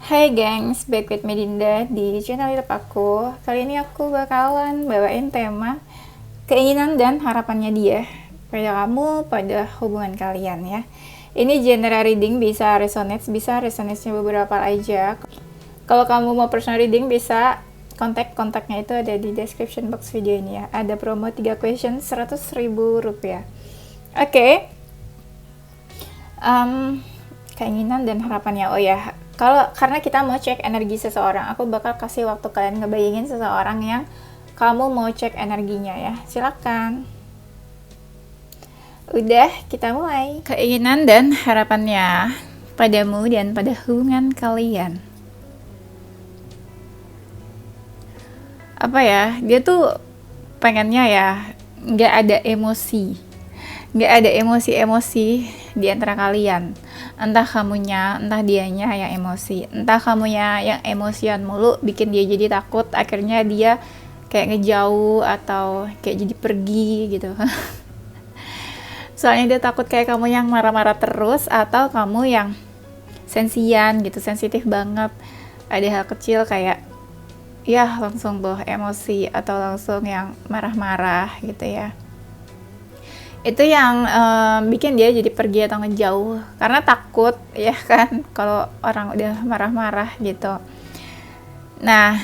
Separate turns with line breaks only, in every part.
Hai gengs, back with Medinda di channel YouTube aku. Kali ini aku bakalan bawain tema keinginan dan harapannya dia pada kamu, pada hubungan kalian ya. Ini general reading, bisa resonate-nya beberapa aja. Kalau kamu mau personal reading bisa kontaknya itu ada di description box video ini ya. Ada promo 3 question 100.000 rupiah. Oke. Keinginan dan harapannya. Oh ya, karena kita mau cek energi seseorang, aku bakal kasih waktu kalian ngebayangin seseorang yang kamu mau cek energinya ya. Silakan. Udah, kita mulai. Keinginan dan harapannya padamu dan pada hubungan kalian. Apa ya? Dia tuh pengennya ya nggak ada emosi di antara kalian. Entah kamunya, entah dianya yang emosi, entah kamunya yang emosian mulu bikin dia jadi takut, akhirnya dia kayak ngejauh atau kayak jadi pergi gitu. Soalnya dia takut kayak kamu yang marah-marah terus, atau kamu yang sensitif banget, ada hal kecil kayak ya langsung bawa emosi atau langsung yang marah-marah gitu ya. Itu yang bikin dia jadi pergi atau ngejauh karena takut ya kan kalau orang udah marah-marah gitu. Nah,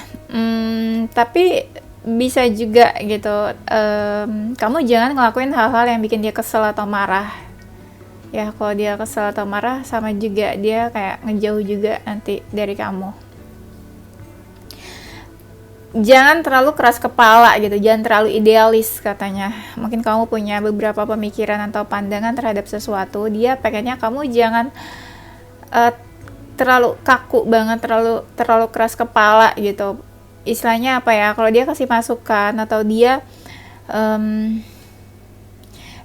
tapi bisa juga gitu, kamu jangan ngelakuin hal-hal yang bikin dia kesel atau marah ya. Kalau dia kesel atau marah, sama juga dia kayak ngejauh juga nanti dari kamu. Jangan terlalu keras kepala gitu, jangan terlalu idealis katanya. Mungkin kamu punya beberapa pemikiran atau pandangan terhadap sesuatu, dia pengennya kamu jangan terlalu kaku banget, terlalu keras kepala gitu. Istilahnya apa ya, kalau dia kasih masukan atau dia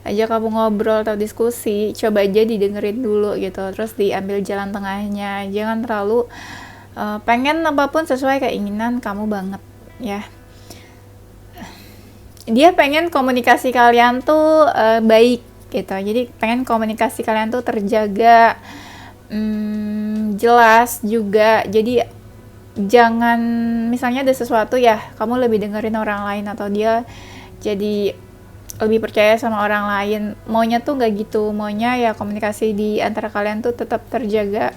aja kamu ngobrol atau diskusi, coba aja didengerin dulu gitu, terus diambil jalan tengahnya. Jangan terlalu pengen apapun sesuai keinginan kamu banget ya. Dia pengen komunikasi kalian tuh baik gitu, jadi pengen komunikasi kalian tuh terjaga, jelas juga. Jadi jangan misalnya ada sesuatu ya, kamu lebih dengerin orang lain atau dia jadi lebih percaya sama orang lain. Maunya tuh nggak gitu, maunya ya komunikasi di antara kalian tuh tetap terjaga.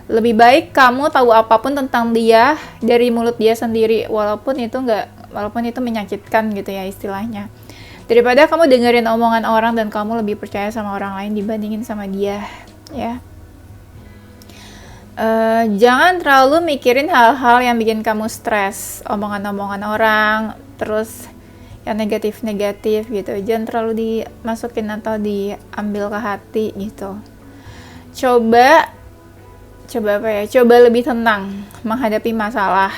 Lebih baik kamu tahu apapun tentang dia dari mulut dia sendiri, walaupun itu menyakitkan gitu ya istilahnya, daripada kamu dengerin omongan orang dan kamu lebih percaya sama orang lain dibandingin sama dia ya. Jangan terlalu mikirin hal-hal yang bikin kamu stres, omongan-omongan orang, terus yang negatif-negatif gitu, jangan terlalu dimasukin atau diambil ke hati gitu. Coba lebih tenang menghadapi masalah.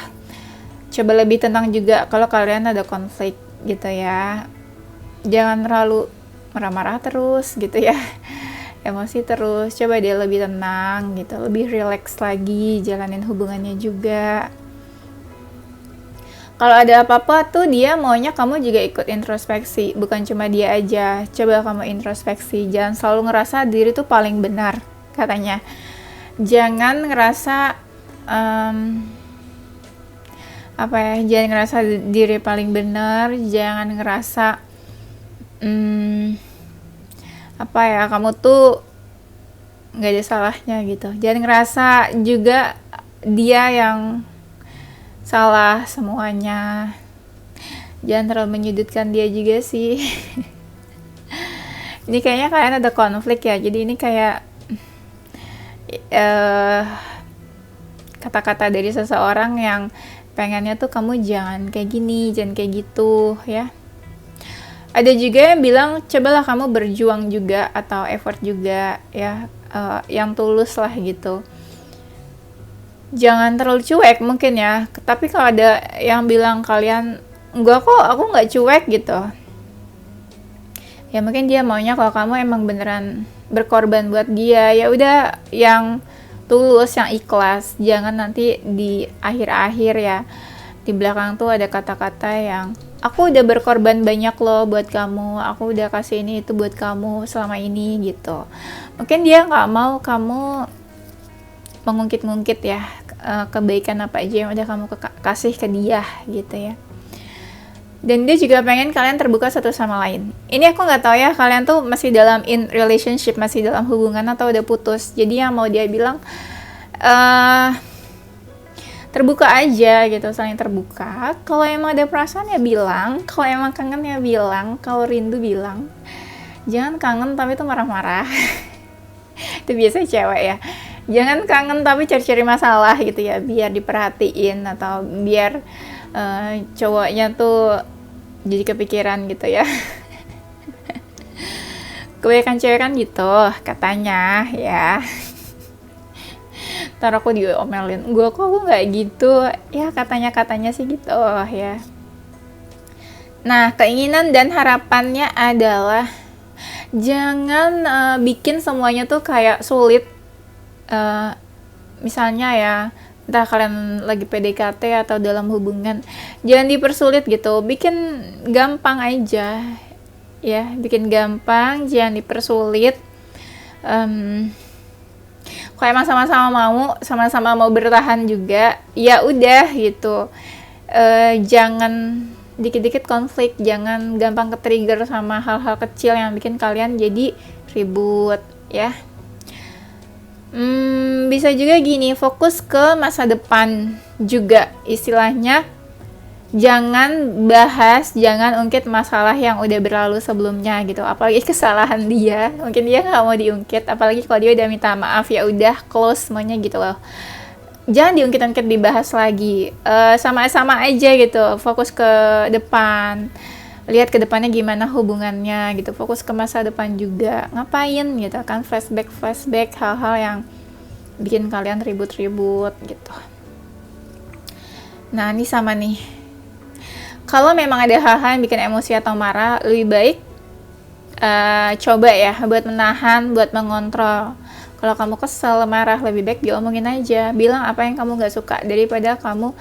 Coba lebih tenang juga kalau kalian ada konflik gitu ya. Jangan terlalu marah-marah terus gitu ya. Emosi terus. Coba dia lebih tenang gitu, lebih rileks lagi jalanin hubungannya juga. Kalau ada apa-apa tuh dia maunya kamu juga ikut introspeksi, bukan cuma dia aja. Coba kamu introspeksi, jangan selalu ngerasa diri tuh paling benar katanya. Jangan ngerasa jangan ngerasa diri paling benar, jangan ngerasa kamu tuh nggak ada salahnya gitu. Jangan ngerasa juga dia yang salah semuanya. Jangan terlalu menyudutkan dia juga sih. Ini kayaknya kalian ada konflik ya, jadi ini kayak kata-kata dari seseorang yang pengennya tuh kamu jangan kayak gini, jangan kayak gitu ya. Ada juga yang bilang cobalah kamu berjuang juga atau effort juga ya, yang tulus lah gitu. Jangan terlalu cuek mungkin ya, tapi kalau ada yang bilang kalian enggak kok, aku nggak cuek gitu ya, mungkin dia maunya kalau kamu emang beneran berkorban buat dia, ya udah yang tulus, yang ikhlas. Jangan nanti di akhir-akhir ya, di belakang tuh ada kata-kata yang aku udah berkorban banyak loh buat kamu, aku udah kasih ini itu buat kamu selama ini gitu. Mungkin dia nggak mau kamu mengungkit-ungkit ya kebaikan apa aja yang udah kamu kasih ke dia gitu ya. Dan dia juga pengen kalian terbuka satu sama lain. Ini aku nggak tahu ya, kalian tuh masih dalam in relationship, masih dalam hubungan atau udah putus. Jadi yang mau dia bilang terbuka aja gitu, saling terbuka. Kalau emang ada perasaan ya bilang, kalau emang kangen ya bilang, kalau rindu bilang. Jangan kangen tapi tuh marah-marah. Itu biasa cewek ya. Jangan kangen tapi cari-cari masalah gitu ya, biar diperhatiin atau biar cowoknya tuh jadi kepikiran gitu ya. Kebanyakan cewek kan gitu katanya ya. Ntar aku diomelin, gue kok nggak gitu ya, katanya sih gitu ya. Nah, keinginan dan harapannya adalah jangan bikin semuanya tuh kayak sulit. Misalnya ya, entah kalian lagi PDKT atau dalam hubungan, jangan dipersulit gitu, bikin gampang aja ya, bikin gampang, jangan dipersulit. Kalau emang sama-sama mau bertahan juga, ya udah gitu. Jangan dikit-dikit konflik, jangan gampang ke-trigger sama hal-hal kecil yang bikin kalian jadi ribut ya. Bisa juga gini, fokus ke masa depan juga, istilahnya jangan ungkit masalah yang udah berlalu sebelumnya gitu, apalagi kesalahan dia, mungkin dia nggak mau diungkit, apalagi kalau dia udah minta maaf, ya udah close semuanya gitu loh, jangan diungkit-ungkit, dibahas lagi. Sama-sama aja gitu, fokus ke depan, lihat ke depannya gimana hubungannya gitu, fokus ke masa depan juga. Ngapain gitu kan, flashback hal-hal yang bikin kalian ribut-ribut gitu. Nah, ini sama nih, kalau memang ada hal-hal yang bikin emosi atau marah, lebih baik coba ya buat menahan, buat mengontrol. Kalau kamu kesel, marah, lebih baik diomongin aja, bilang apa yang kamu gak suka, daripada kamu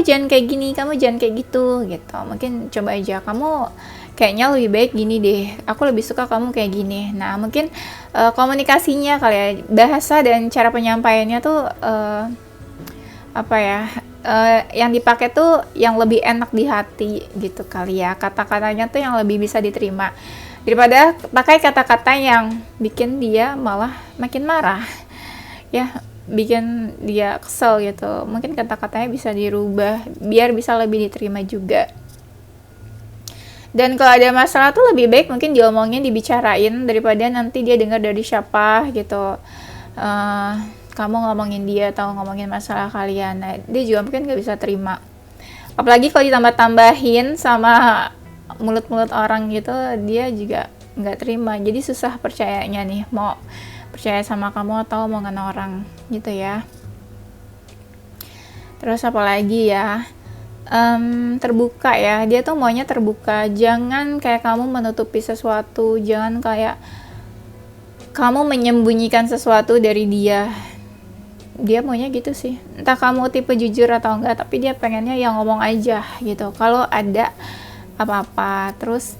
jangan kayak gini, kamu jangan kayak gitu. Mungkin coba aja, kamu kayaknya lebih baik gini deh, aku lebih suka kamu kayak gini. Nah, mungkin komunikasinya kali ya, bahasa dan cara penyampaiannya tuh yang dipakai tuh yang lebih enak di hati gitu kali ya, kata-katanya tuh yang lebih bisa diterima, daripada pakai kata-kata yang bikin dia malah makin marah ya, bikin dia kesel gitu. Mungkin kata-katanya bisa dirubah biar bisa lebih diterima juga. Dan kalau ada masalah tuh lebih baik mungkin diomongin, dibicarain, daripada nanti dia dengar dari siapa gitu, kamu ngomongin dia atau ngomongin masalah kalian. Nah, dia juga mungkin gak bisa terima, apalagi kalau ditambah-tambahin sama mulut-mulut orang gitu, dia juga gak terima, jadi susah percayanya nih, mau percaya sama kamu atau omongan orang gitu ya. Terus apalagi ya, terbuka ya, dia tuh maunya terbuka, jangan kayak kamu menutupi sesuatu, jangan kayak kamu menyembunyikan sesuatu dari dia. Dia maunya gitu sih, entah kamu tipe jujur atau enggak, tapi dia pengennya yang ngomong aja gitu kalau ada apa-apa. Terus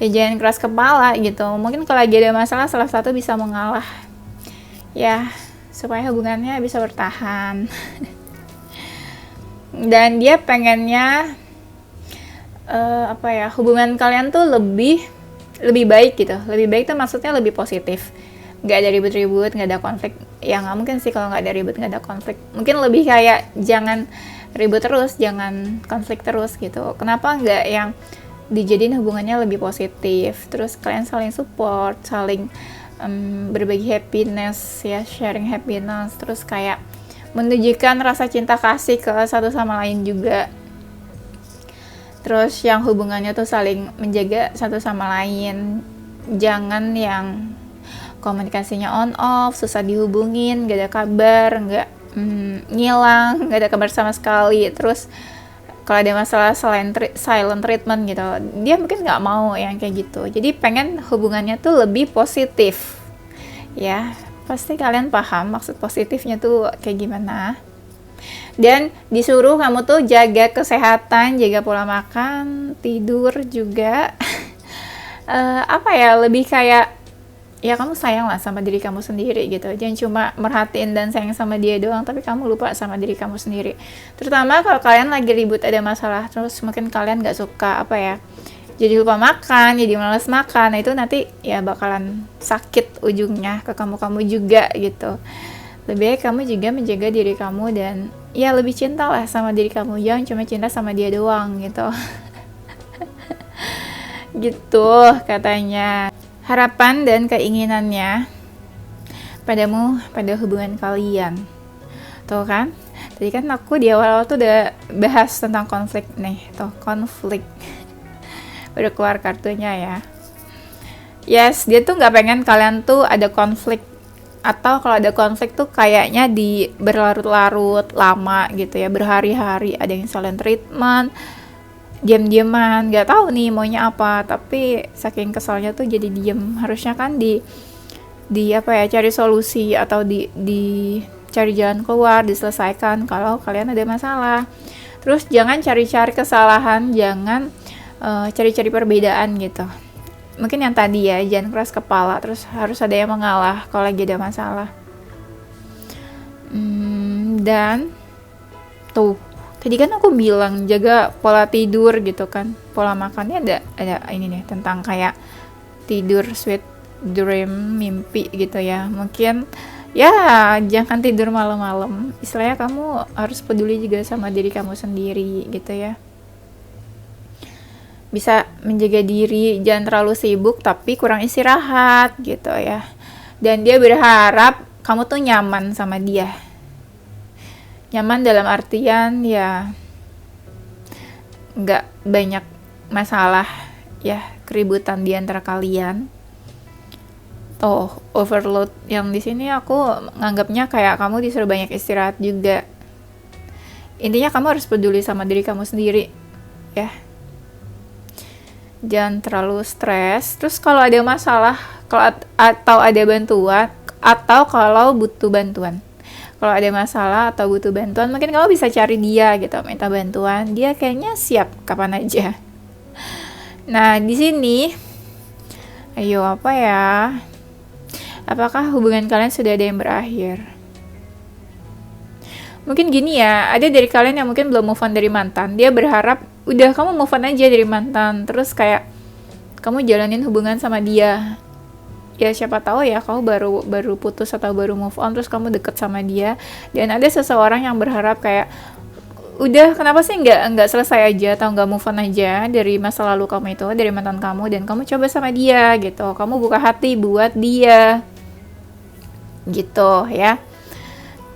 ya jangan keras kepala gitu, mungkin kalau lagi ada masalah salah satu bisa mengalah ya, supaya hubungannya bisa bertahan. Dan dia pengennya hubungan kalian tuh lebih baik gitu. Lebih baik tuh maksudnya lebih positif, nggak ada ribut-ribut, nggak ada konflik. Ya nggak mungkin sih kalau nggak ada ribut, nggak ada konflik. Mungkin lebih kayak jangan ribut terus, jangan konflik terus gitu. Kenapa nggak yang dijadiin hubungannya lebih positif, terus kalian saling support, saling berbagi happiness ya, sharing happiness, terus kayak menunjukkan rasa cinta kasih ke satu sama lain juga. Terus yang hubungannya tuh saling menjaga satu sama lain, jangan yang komunikasinya on off, susah dihubungin, gak ada kabar, gak ngilang, gak ada kabar sama sekali. Terus kalau ada masalah silent treatment gitu, dia mungkin gak mau yang kayak gitu. Jadi pengen hubungannya tuh lebih positif ya, pasti kalian paham maksud positifnya tuh kayak gimana. Dan disuruh kamu tuh jaga kesehatan, jaga pola makan, tidur juga. Lebih kayak ya kamu sayang lah sama diri kamu sendiri gitu. Jangan cuma merhatiin dan sayang sama dia doang, tapi kamu lupa sama diri kamu sendiri. Terutama kalau kalian lagi ribut, ada masalah, terus mungkin kalian gak suka jadi lupa makan, jadi malas makan. Nah itu nanti ya bakalan sakit ujungnya ke kamu juga gitu. Lebih baik kamu juga menjaga diri kamu dan ya lebih cinta lah sama diri kamu, jangan cuma cinta sama dia doang gitu. Gitu katanya. Harapan dan keinginannya padamu, pada hubungan kalian. Tuh kan? Tadi kan aku di awal tuh udah bahas tentang konflik nih. Tuh, konflik. Udah keluar kartunya ya. Yes, dia tuh nggak pengen kalian tuh ada konflik. Atau kalau ada konflik tuh kayaknya di berlarut-larut, lama gitu ya. Berhari-hari, ada yang silent treatment, diam-diaman, nggak tahu nih maunya apa, tapi saking kesalnya tuh jadi diem. Harusnya kan di cari solusi atau di cari jalan keluar, diselesaikan kalau kalian ada masalah. Terus jangan cari-cari kesalahan, jangan cari-cari perbedaan gitu. Mungkin yang tadi ya, jangan keras kepala, terus harus ada yang mengalah kalau lagi ada masalah. Dan tuh tadi kan aku bilang jaga pola tidur gitu kan, pola makannya ada ini nih tentang kayak tidur, sweet dream, mimpi gitu ya. Mungkin ya jangan tidur malam-malam, istilahnya kamu harus peduli juga sama diri kamu sendiri gitu ya. Bisa menjaga diri, jangan terlalu sibuk tapi kurang istirahat gitu ya. Dan dia berharap kamu tuh nyaman sama dia. Nyaman dalam artian ya nggak banyak masalah ya, keributan di antara kalian. Tuh, overload yang di sini aku nganggapnya kayak kamu disuruh banyak istirahat juga. Intinya kamu harus peduli sama diri kamu sendiri ya. Jangan terlalu stres. Terus kalau ada masalah, atau ada bantuan, atau kalau butuh bantuan, kalau ada masalah atau butuh bantuan, mungkin kamu bisa cari dia gitu, minta bantuan. Dia kayaknya siap kapan aja. Nah, di sini ayo apa ya? Apakah hubungan kalian sudah ada yang berakhir? Mungkin gini ya, ada dari kalian yang mungkin belum move on dari mantan. Dia berharap udah kamu move on aja dari mantan, terus kayak kamu jalanin hubungan sama dia. Ya siapa tahu ya kamu baru putus atau baru move on, terus kamu deket sama dia, dan ada seseorang yang berharap kayak udah kenapa sih nggak selesai aja atau nggak move on aja dari masa lalu kamu itu, dari mantan kamu, dan kamu coba sama dia gitu, kamu buka hati buat dia gitu ya.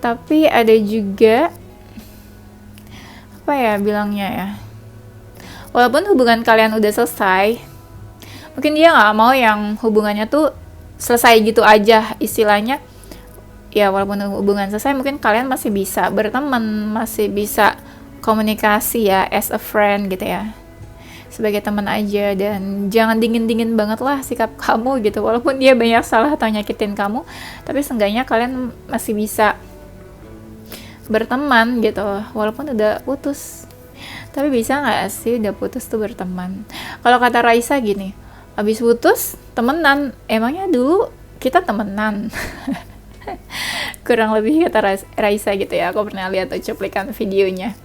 Tapi ada juga apa ya bilangnya ya, walaupun hubungan kalian udah selesai, mungkin dia nggak mau yang hubungannya tuh selesai gitu aja, istilahnya ya. Walaupun hubungan selesai, mungkin kalian masih bisa berteman, masih bisa komunikasi ya, as a friend gitu ya, sebagai teman aja. Dan jangan dingin-dingin banget lah sikap kamu gitu, walaupun dia banyak salah atau nyakitin kamu, tapi seenggaknya kalian masih bisa berteman gitu walaupun udah putus. Tapi bisa nggak sih udah putus tuh berteman? Kalau kata Raisa gini, abis putus temenan, emangnya dulu kita temenan? Kurang lebih kata Raisa gitu ya, aku pernah lihat cuplikan videonya.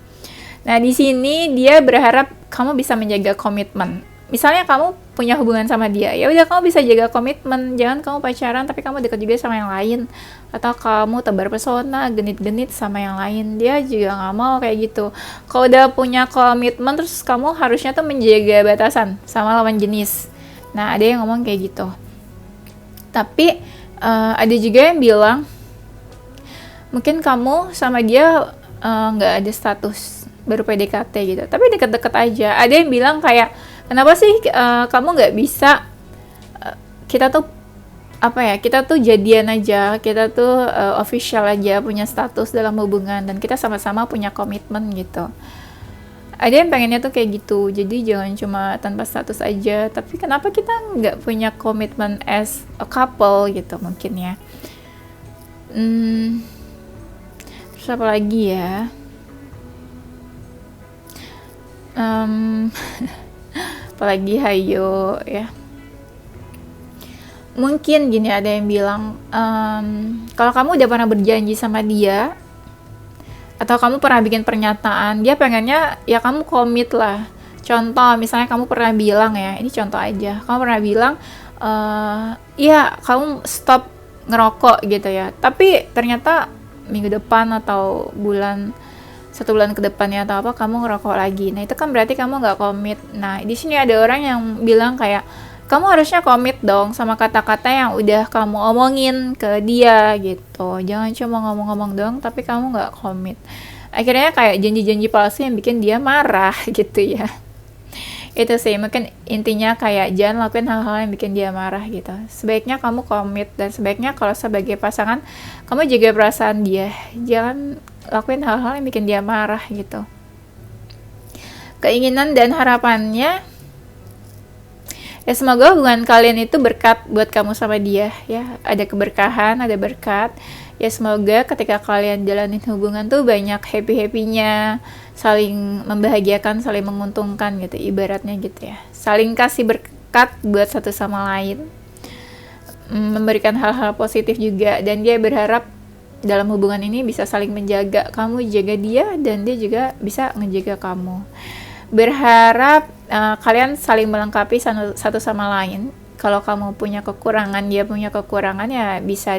Nah di sini dia berharap kamu bisa menjaga komitmen. Misalnya kamu punya hubungan sama dia, ya udah kamu bisa jaga komitmen, jangan kamu pacaran tapi kamu dekat juga sama yang lain, atau kamu tebar pesona, genit-genit sama yang lain. Dia juga nggak mau kayak gitu. Kalau udah punya komitmen, terus kamu harusnya tuh menjaga batasan sama lawan jenis. Nah ada yang ngomong kayak gitu. Tapi ada juga yang bilang mungkin kamu sama dia nggak ada status, baru PDKT gitu, tapi deket-deket aja. Ada yang bilang kayak kenapa sih kamu nggak bisa kita tuh jadian aja, kita tuh official aja, punya status dalam hubungan, dan kita sama-sama punya komitmen gitu. Ada yang pengennya tuh kayak gitu, jadi jangan cuma tanpa status aja, tapi kenapa kita nggak punya komitmen as a couple gitu mungkin ya. Terus apa lagi ya? Apalagi hayo ya. Mungkin gini, ada yang bilang, kalau kamu udah pernah berjanji sama dia, atau kamu pernah bikin pernyataan, dia pengennya ya kamu komit lah. Contoh, misalnya kamu pernah bilang ya, ini contoh aja, kamu pernah bilang, iya kamu stop ngerokok gitu ya, tapi ternyata minggu depan atau satu bulan ke depannya atau apa kamu ngerokok lagi. Nah itu kan berarti kamu nggak komit. Nah di sini ada orang yang bilang kayak kamu harusnya komit dong sama kata-kata yang udah kamu omongin ke dia gitu. Jangan cuma ngomong-ngomong doang tapi kamu nggak komit. Akhirnya kayak janji-janji palsu yang bikin dia marah gitu ya. Itu sih mungkin intinya, kayak jangan lakuin hal-hal yang bikin dia marah gitu. Sebaiknya kamu komit, dan sebaiknya kalau sebagai pasangan kamu jaga perasaan dia. Jangan lakuin hal-hal yang bikin dia marah gitu. Keinginan dan harapannya ya semoga hubungan kalian itu berkat buat kamu sama dia ya, ada keberkahan, ada berkat ya. Semoga ketika kalian jalanin hubungan tuh banyak happy-happynya, saling membahagiakan, saling menguntungkan gitu ibaratnya gitu ya, saling kasih berkat buat satu sama lain, memberikan hal-hal positif juga. Dan dia berharap dalam hubungan ini bisa saling menjaga, kamu jaga dia dan dia juga bisa ngejaga kamu. Berharap kalian saling melengkapi satu sama lain. Kalau kamu punya kekurangan, dia punya kekurangan, ya bisa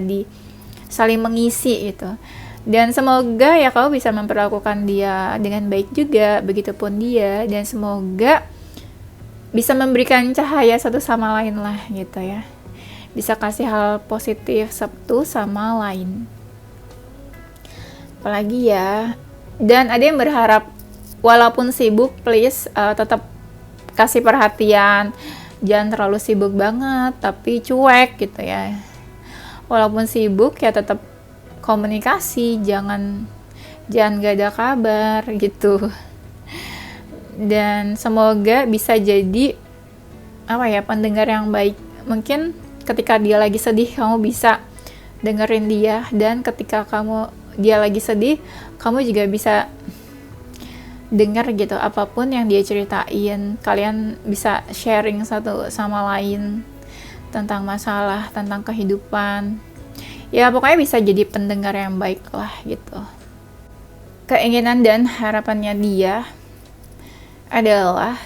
saling mengisi gitu. Dan semoga ya kamu bisa memperlakukan dia dengan baik juga, begitupun dia, dan semoga bisa memberikan cahaya satu sama lain lah gitu ya, bisa kasih hal positif satu sama lain. Apalagi ya, dan ada yang berharap walaupun sibuk, please tetap kasih perhatian, jangan terlalu sibuk banget tapi cuek gitu ya. Walaupun sibuk ya tetap komunikasi, jangan gak ada kabar gitu. Dan semoga bisa jadi pendengar yang baik. Mungkin ketika dia lagi sedih kamu bisa dengerin dia, dan ketika dia lagi sedih kamu juga bisa dengar gitu apapun yang dia ceritain. Kalian bisa sharing satu sama lain tentang masalah, tentang kehidupan. Ya pokoknya bisa jadi pendengar yang baik lah gitu. Keinginan dan harapannya dia adalah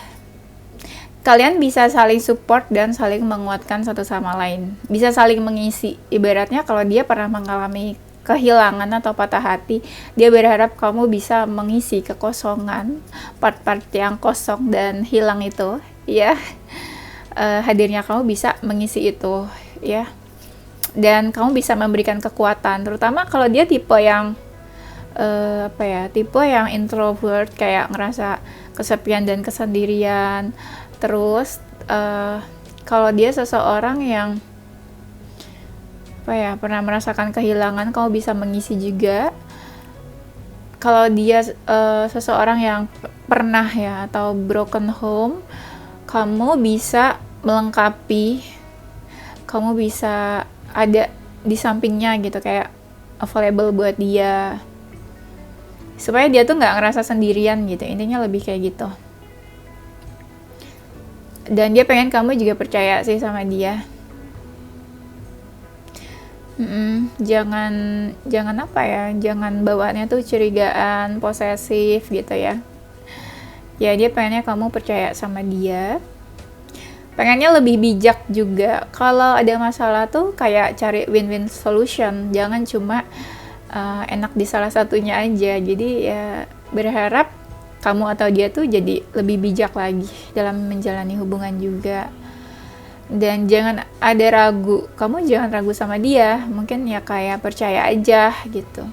kalian bisa saling support dan saling menguatkan satu sama lain. Bisa saling mengisi. Ibaratnya kalau dia pernah mengalami kehilangan atau patah hati, dia berharap kamu bisa mengisi kekosongan, part-part yang kosong dan hilang itu ya. Hadirnya kamu bisa mengisi itu ya. Dan kamu bisa memberikan kekuatan, terutama kalau dia tipe yang tipe yang introvert, kayak ngerasa kesepian dan kesendirian. Terus kalau dia seseorang yang pernah merasakan kehilangan, kamu bisa mengisi juga. Kalau dia seseorang yang pernah ya atau broken home, kamu bisa melengkapi, kamu bisa ada di sampingnya gitu, kayak available buat dia supaya dia tuh nggak ngerasa sendirian gitu. Intinya lebih kayak gitu. Dan dia pengen kamu juga percaya sih sama dia. Jangan jangan bawaannya tuh curigaan, posesif gitu ya. Ya dia pengennya kamu percaya sama dia. Pengennya lebih bijak juga. Kalau ada masalah tuh kayak cari win-win solution, jangan cuma enak di salah satunya aja. Jadi ya berharap kamu atau dia tuh jadi lebih bijak lagi dalam menjalani hubungan juga. Dan jangan ada ragu, kamu jangan ragu sama dia. Mungkin ya kayak percaya aja gitu.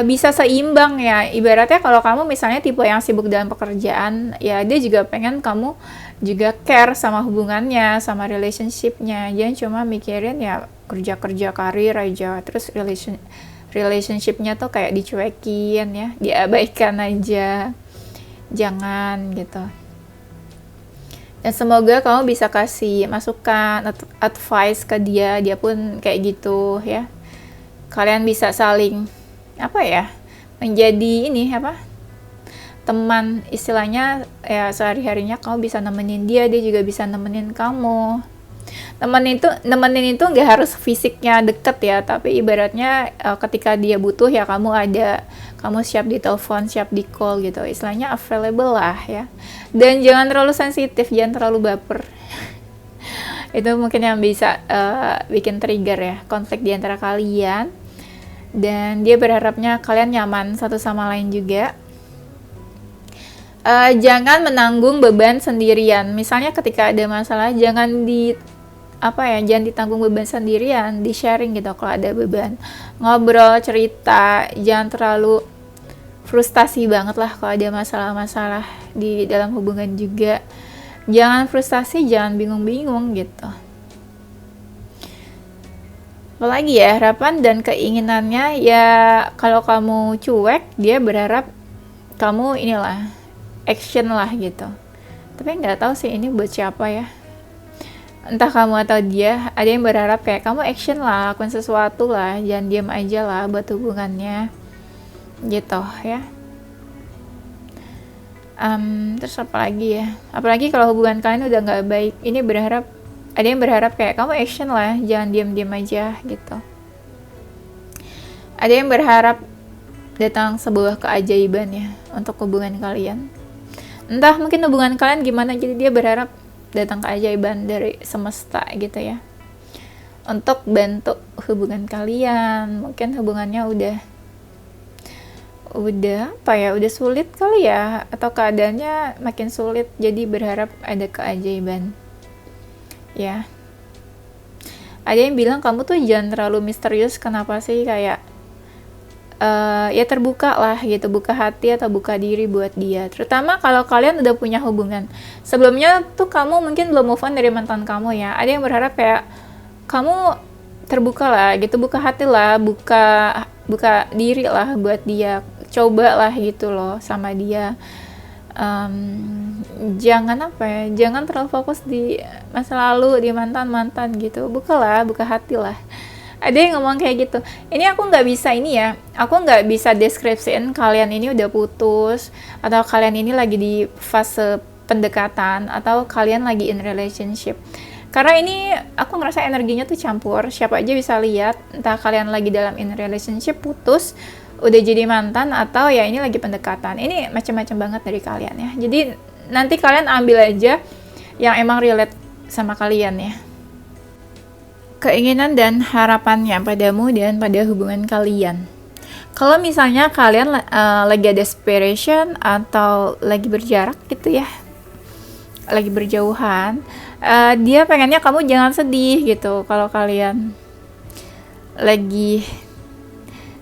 Bisa seimbang ya, ibaratnya kalau kamu misalnya tipe yang sibuk dalam pekerjaan, ya dia juga pengen kamu juga care sama hubungannya, sama relationship-nya. Jangan cuma mikirin ya kerja karir aja, terus relationship-nya tuh kayak dicuekin ya, diabaikan aja. Jangan gitu. Dan semoga kamu bisa kasih masukan, advice ke dia, dia pun kayak gitu ya. Kalian bisa saling menjadi teman, istilahnya ya, sehari-harinya kamu bisa nemenin dia, dia juga bisa nemenin kamu. Nemenin itu nggak harus fisiknya deket ya, tapi ibaratnya ketika dia butuh ya kamu ada, kamu siap di telepon, siap di call gitu, istilahnya available lah ya. Dan jangan terlalu sensitif, jangan terlalu baper. Itu mungkin yang bisa bikin trigger ya konflik di antara kalian. Dan dia berharapnya kalian nyaman satu sama lain juga. Jangan menanggung beban sendirian. Misalnya ketika ada masalah, jangan jangan ditanggung beban sendirian, di sharing gitu kalau ada beban. Ngobrol, cerita, jangan terlalu frustasi banget lah kalau ada masalah-masalah di dalam hubungan juga. Jangan frustasi, jangan bingung-bingung gitu. Apalagi ya, harapan dan keinginannya ya, kalau kamu cuek, dia berharap kamu inilah action lah gitu. Tapi nggak tahu sih ini buat siapa ya, entah kamu atau dia. Ada yang berharap kayak kamu action lah, lakukan sesuatu lah, jangan diam aja lah buat hubungannya gitu ya. Terus apa lagi ya, apalagi kalau hubungan kalian udah nggak baik, ini ada yang berharap kayak kamu action lah, jangan diam-diam aja gitu. Ada yang berharap datang sebuah keajaiban ya untuk hubungan kalian. Entah mungkin hubungan kalian gimana, jadi dia berharap datang keajaiban dari semesta gitu ya, untuk bantu hubungan kalian. Mungkin hubungannya udah udah sulit kali ya, atau keadaannya makin sulit, jadi berharap ada keajaiban ya. Ada yang bilang kamu tuh jangan terlalu misterius, kenapa sih, kayak ya terbuka lah gitu, buka hati atau buka diri buat dia, terutama kalau kalian udah punya hubungan sebelumnya tuh. Kamu mungkin belum move on dari mantan kamu ya. Ada yang berharap kayak kamu terbuka lah gitu, buka hati lah, buka diri lah buat dia, coba lah gitu loh sama dia. Jangan jangan terlalu fokus di masa lalu, di mantan gitu. Buka hati lah. Ada yang ngomong kayak gitu. Ini aku nggak bisa deskripsiin kalian ini udah putus, atau kalian ini lagi di fase pendekatan, atau kalian lagi in relationship. Karena ini aku ngerasa energinya tuh campur, siapa aja bisa lihat, entah kalian lagi dalam in relationship, putus, udah jadi mantan, atau ya ini lagi pendekatan. Ini macam-macam banget dari kalian ya. Jadi nanti kalian ambil aja yang emang relate sama kalian ya. Keinginan dan harapannya padamu dan pada hubungan kalian. Kalau misalnya kalian lagi ada separation atau lagi berjarak gitu ya, lagi berjauhan, dia pengennya kamu jangan sedih gitu. Kalau kalian lagi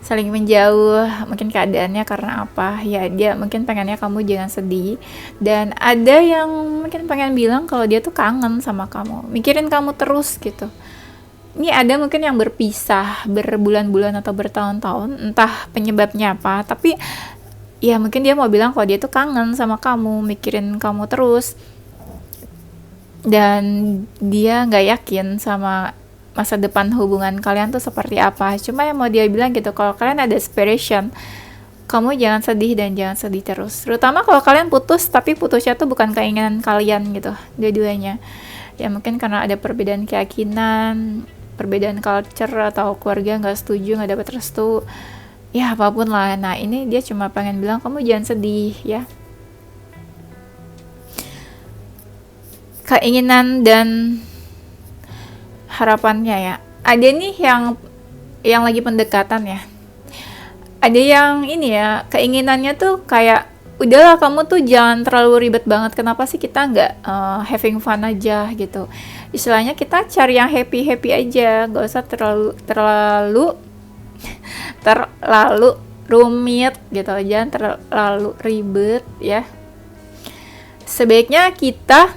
saling menjauh, mungkin keadaannya karena apa ya, dia mungkin pengennya kamu jangan sedih. Dan ada yang mungkin pengen bilang kalau dia tuh kangen sama kamu, mikirin kamu terus gitu. Ini ada mungkin yang berpisah berbulan-bulan atau bertahun-tahun, entah penyebabnya apa, tapi ya mungkin dia mau bilang kalau dia tuh kangen sama kamu, mikirin kamu terus, dan dia nggak yakin sama masa depan hubungan kalian tuh seperti apa. Cuma yang mau dia bilang gitu, kalau kalian ada separation, kamu jangan sedih dan jangan sedih terus. Terutama kalau kalian putus, tapi putusnya tuh bukan keinginan kalian gitu, dua-duanya. Ya mungkin karena ada perbedaan keyakinan, perbedaan culture, atau keluarga nggak setuju, nggak dapat restu, ya apapun lah. Nah ini dia cuma pengen bilang kamu jangan sedih ya. Keinginan dan harapannya ya, ada nih yang lagi pendekatan ya, ada yang ini ya, keinginannya tuh kayak udahlah kamu tuh jangan terlalu ribet banget, kenapa sih kita nggak having fun aja gitu. Istilahnya kita cari yang happy aja, nggak usah terlalu rumit gitu, jangan terlalu ribet ya. Sebaiknya kita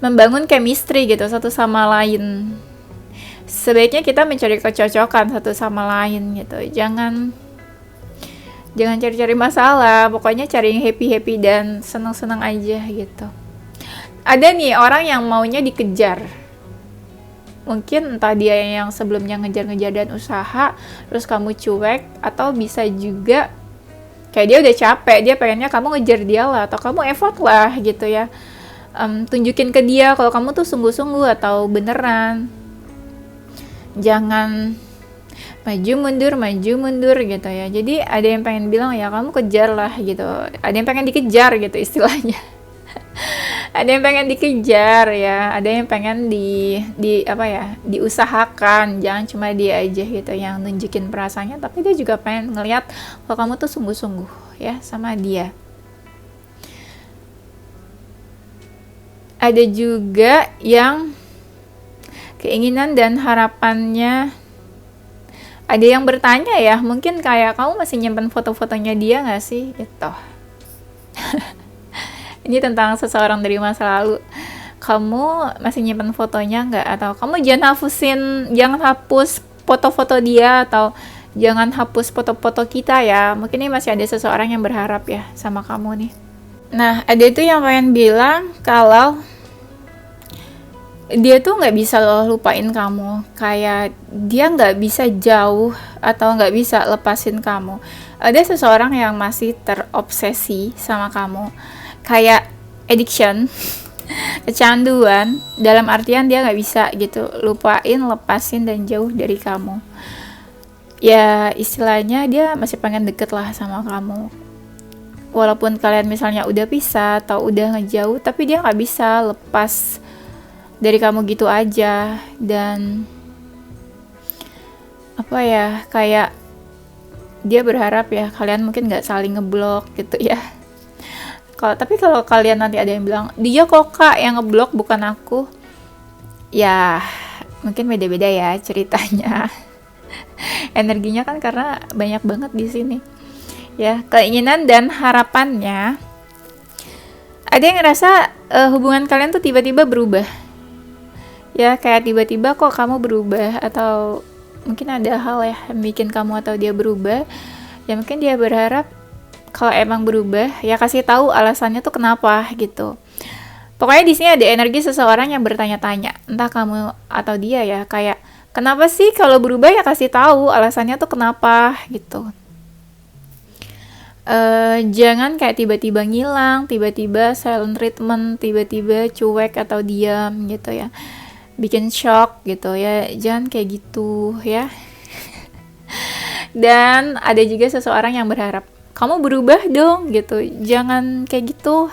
membangun chemistry gitu satu sama lain. Sebaiknya kita mencari kecocokan satu sama lain gitu. Jangan cari-cari masalah, pokoknya cari yang happy dan senang-senang aja gitu. Ada nih orang yang maunya dikejar, mungkin entah dia yang sebelumnya ngejar-ngejar dan usaha, terus kamu cuek, atau bisa juga kayak dia udah capek, dia pengennya kamu ngejar dia lah, atau kamu effort lah gitu ya. tunjukin ke dia kalau kamu tuh sungguh-sungguh atau beneran. Jangan maju mundur gitu ya. Jadi ada yang pengen bilang ya kamu kejar lah gitu, ada yang pengen dikejar gitu istilahnya. Ada yang pengen dikejar ya, ada yang pengen di apa ya, diusahakan. Jangan cuma dia aja gitu yang nunjukin perasaannya, tapi dia juga pengen ngelihat kalau kamu tuh sungguh-sungguh ya sama dia. Ada juga yang keinginan dan harapannya, ada yang bertanya ya, mungkin kayak kamu masih nyimpen foto-fotonya dia nggak sih gitu. Ini tentang seseorang dari masa lalu. Kamu masih nyimpen fotonya nggak? Atau kamu jangan hapus foto-foto dia, atau jangan hapus foto-foto kita ya. Mungkin ini masih ada seseorang yang berharap ya sama kamu nih. Nah, ada itu yang pengen bilang kalau dia tuh nggak bisa lupain kamu, kayak dia nggak bisa jauh atau nggak bisa lepasin kamu. Ada seseorang yang masih terobsesi sama kamu, kayak addiction, kecanduan, dalam artian dia nggak bisa gitu lupain, lepasin, dan jauh dari kamu. Ya istilahnya dia masih pengen deket lah sama kamu. Walaupun kalian misalnya udah pisah atau udah ngejauh, tapi dia nggak bisa lepas dari kamu gitu aja. Dan apa ya, kayak dia berharap ya kalian mungkin nggak saling ngeblok gitu ya. Tapi kalau kalian nanti ada yang bilang dia kok Kak yang ngeblok bukan aku, ya mungkin beda-beda ya ceritanya. Energinya kan karena banyak banget di sini ya. Keinginan dan harapannya, ada yang ngerasa hubungan kalian tuh tiba-tiba berubah ya, kayak tiba-tiba kok kamu berubah, atau mungkin ada hal ya yang bikin kamu atau dia berubah. Ya mungkin dia berharap kalau emang berubah ya kasih tahu alasannya tuh kenapa gitu. Pokoknya di sini ada energi seseorang yang bertanya-tanya, entah kamu atau dia ya, kayak kenapa sih kalau berubah, ya kasih tahu alasannya tuh kenapa gitu. Jangan kayak tiba-tiba ngilang, tiba-tiba silent treatment, tiba-tiba cuek atau diam gitu ya, bikin shock gitu ya. Jangan kayak gitu ya. Dan ada juga seseorang yang berharap kamu berubah dong gitu, jangan kayak gitu.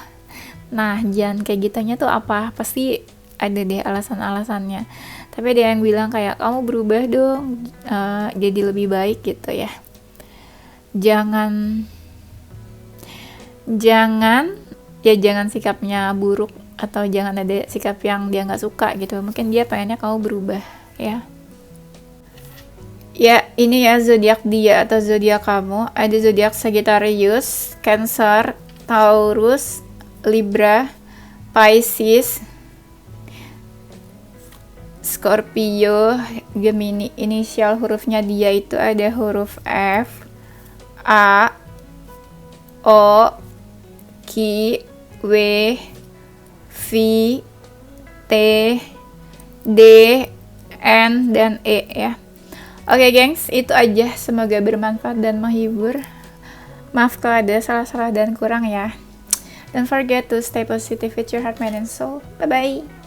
Nah, jangan kayak gitunya tuh apa? Pasti ada deh alasan-alasannya. Tapi ada yang bilang kayak kamu berubah dong, jadi lebih baik gitu ya. Jangan sikapnya buruk, atau jangan ada sikap yang dia nggak suka gitu. Mungkin dia pengennya kamu berubah ya. Ya, ini ya zodiak dia atau zodiak kamu. Ada zodiak Sagittarius, Cancer, Taurus, Libra, Pisces, Scorpio, Gemini. Inisial hurufnya dia itu ada huruf F, A, O, Q, W, V, T, D, N, dan E ya. Oke gengs, itu aja. Semoga bermanfaat dan menghibur. Maaf kalau ada salah-salah dan kurang ya. Don't forget to stay positive with your heart, mind, and soul. Bye-bye.